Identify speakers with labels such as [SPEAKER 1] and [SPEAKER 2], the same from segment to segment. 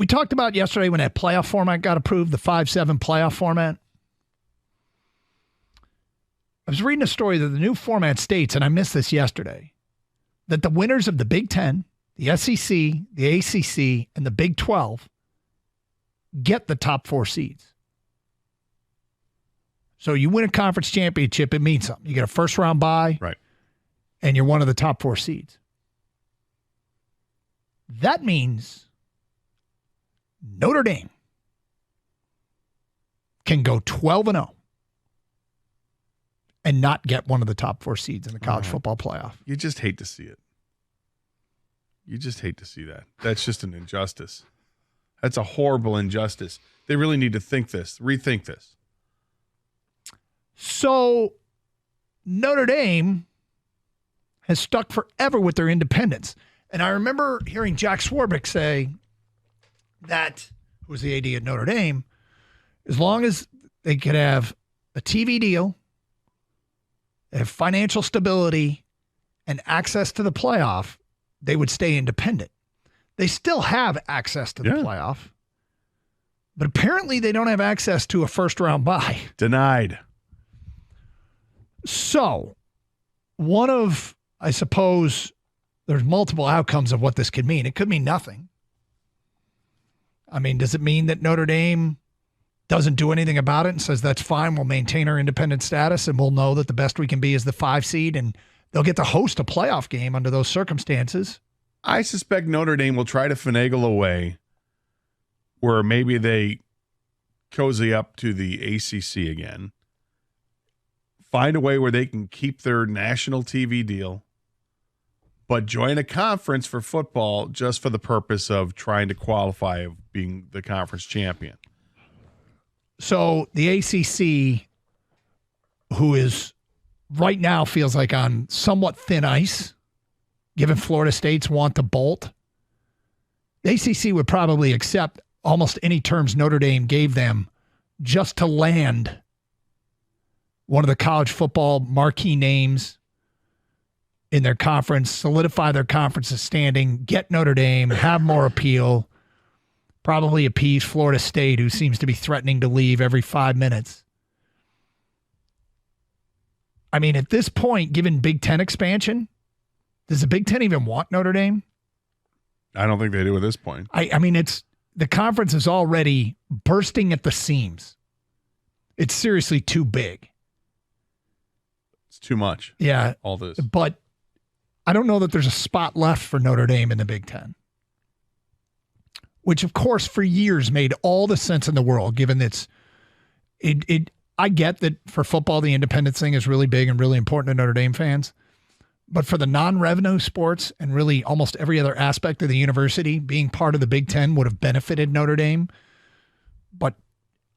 [SPEAKER 1] We talked about yesterday when that playoff format got approved, the 5-7 playoff format. I was reading a story that the new format states, and I missed this yesterday, that the winners of the Big Ten, the SEC, the ACC, and the Big 12 get the top 4 seeds. So you win a conference championship, it means something. You get a first-round bye,
[SPEAKER 2] right,
[SPEAKER 1] and you're one of the top 4 seeds. That means Notre Dame can go 12-0 and not get one of the top 4 seeds in the college football playoff.
[SPEAKER 2] You just hate to see it. You just hate to see that. That's just an injustice. That's a horrible injustice. They really need to rethink this.
[SPEAKER 1] So Notre Dame has stuck forever with their independence. And I remember hearing Jack Swarbrick say that, who was the AD at Notre Dame, as long as they could have a TV deal, they have financial stability, and access to the playoff, they would stay independent. They still have access to the playoff, but apparently they don't have access to a first-round bye.
[SPEAKER 2] Denied.
[SPEAKER 1] So, one of, I suppose, there's multiple outcomes of what this could mean. It could mean nothing. I mean, does it mean that Notre Dame doesn't do anything about it and says, that's fine, we'll maintain our independent status and we'll know that the best we can be is the 5 seed and they'll get to host a playoff game under those circumstances?
[SPEAKER 2] I suspect Notre Dame will try to finagle a way where maybe they cozy up to the ACC again, find a way where they can keep their national TV deal, but join a conference for football just for the purpose of trying to qualify of being the conference champion.
[SPEAKER 1] So the ACC, who is right now feels like on somewhat thin ice, given Florida State's want to bolt, the ACC would probably accept almost any terms Notre Dame gave them just to land one of the college football marquee names in their conference, solidify their conference's standing, get Notre Dame, have more appeal, probably appease Florida State, who seems to be threatening to leave every 5 minutes. I mean, at this point, given Big Ten expansion, does the Big Ten even want Notre Dame?
[SPEAKER 2] I don't think they do at this point.
[SPEAKER 1] I mean, it's the conference is already bursting at the seams. It's seriously too big.
[SPEAKER 2] It's too much.
[SPEAKER 1] Yeah.
[SPEAKER 2] All this.
[SPEAKER 1] But I don't know that there's a spot left for Notre Dame in the Big Ten, which, of course, for years made all the sense in the world, given its I get that for football, the independence thing is really big and really important to Notre Dame fans. But for the non-revenue sports and really almost every other aspect of the university, being part of the Big Ten would have benefited Notre Dame. But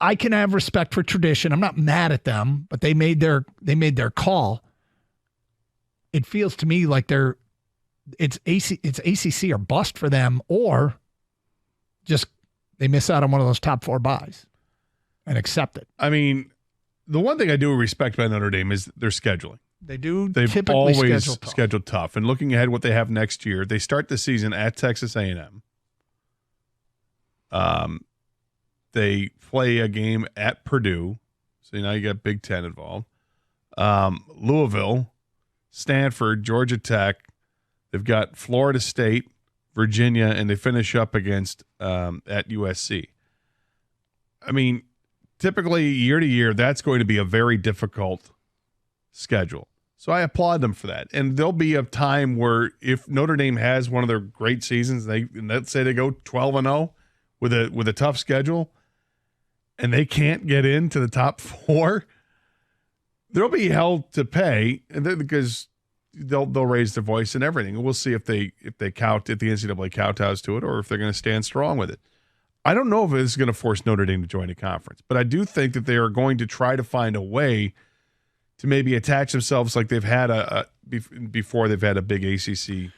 [SPEAKER 1] I can have respect for tradition. I'm not mad at them, but they made their call. It feels to me like it's ACC or bust for them, or just they miss out on one of those top 4 buys and accept it.
[SPEAKER 2] I mean, the one thing I do respect about Notre Dame is their scheduling.
[SPEAKER 1] They've typically
[SPEAKER 2] always
[SPEAKER 1] scheduled
[SPEAKER 2] tough. And looking ahead what they have next year, they start the season at Texas A&M. They play a game at Purdue. So now you got Big Ten involved. Louisville, Stanford, Georgia Tech. They've got Florida State, Virginia, and they finish up against at USC. I mean, typically year to year, that's going to be a very difficult schedule. So I applaud them for that. And there'll be a time where if Notre Dame has one of their great seasons, let's say they go 12-0 with a tough schedule, and they can't get into the top 4, they'll be held to pay, and because they'll raise their voice and everything. And we'll see if the NCAA kowtows to it, or if they're going to stand strong with it. I don't know if it's going to force Notre Dame to join a conference, but I do think that they are going to try to find a way to maybe attach themselves like they've had before they've had a big ACC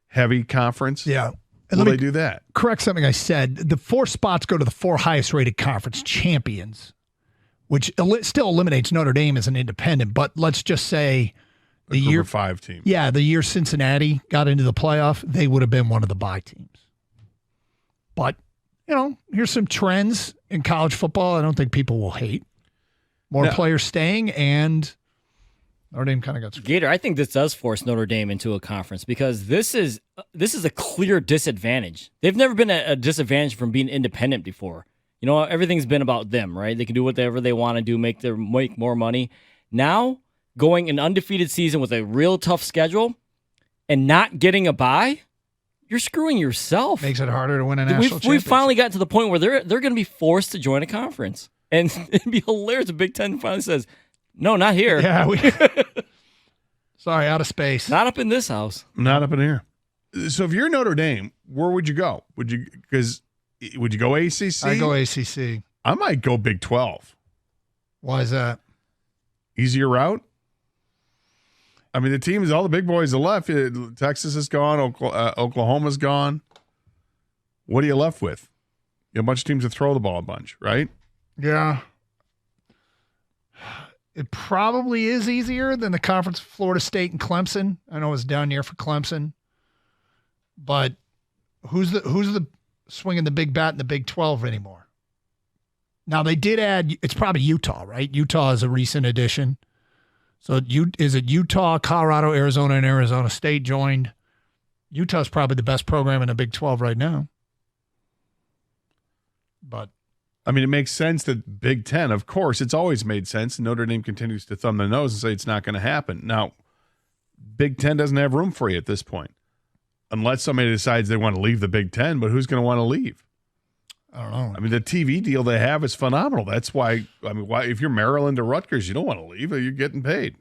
[SPEAKER 2] heavy conference.
[SPEAKER 1] Yeah.
[SPEAKER 2] Will they do that?
[SPEAKER 1] Correct something I said. The 4 spots go to the 4 highest rated conference champions, which still eliminates Notre Dame as an independent. But let's just say
[SPEAKER 2] the year 5 team.
[SPEAKER 1] Yeah, the year Cincinnati got into the playoff, they would have been one of the bye teams. But here's some trends in college football I don't think people will hate. More players staying, and Notre Dame kind of got screwed.
[SPEAKER 3] Gator, I think this does force Notre Dame into a conference because this is a clear disadvantage. They've never been at a disadvantage from being independent before. Everything's been about them, right? They can do whatever they want to do, make more money. Now, going an undefeated season with a real tough schedule and not getting a bye, you're screwing yourself.
[SPEAKER 1] Makes it harder to win a national championship.
[SPEAKER 3] We've finally got to the point where they're going to be forced to join a conference. And it'd be hilarious if Big Ten finally says, no, not here.
[SPEAKER 1] Yeah. Sorry, out of space.
[SPEAKER 3] Not up in this house.
[SPEAKER 2] Not up in here. So if you're Notre Dame, where would you go? Would you go ACC?
[SPEAKER 1] I go ACC.
[SPEAKER 2] I might go Big 12.
[SPEAKER 1] Why is that?
[SPEAKER 2] Easier route? I mean, all the big boys are left. Texas is gone. Oklahoma's gone. What are you left with? You have a bunch of teams that throw the ball a bunch, right?
[SPEAKER 1] Yeah. It probably is easier than the conference of Florida State and Clemson. I know it's down here for Clemson. But who's the swinging the big bat in the Big 12 anymore? Now, they did add – it's probably Utah, right? Utah is a recent addition. So is it Utah, Colorado, Arizona, and Arizona State joined? Utah's probably the best program in the Big 12 right now. But
[SPEAKER 2] I mean, it makes sense that Big Ten, of course, it's always made sense. Notre Dame continues to thumb their nose and say it's not going to happen. Now, Big Ten doesn't have room for you at this point, unless somebody decides they want to leave the Big Ten, but who's going to want to leave?
[SPEAKER 1] I don't know.
[SPEAKER 2] I mean, the TV deal they have is phenomenal. That's why, if you're Maryland or Rutgers, you don't want to leave. You're getting paid.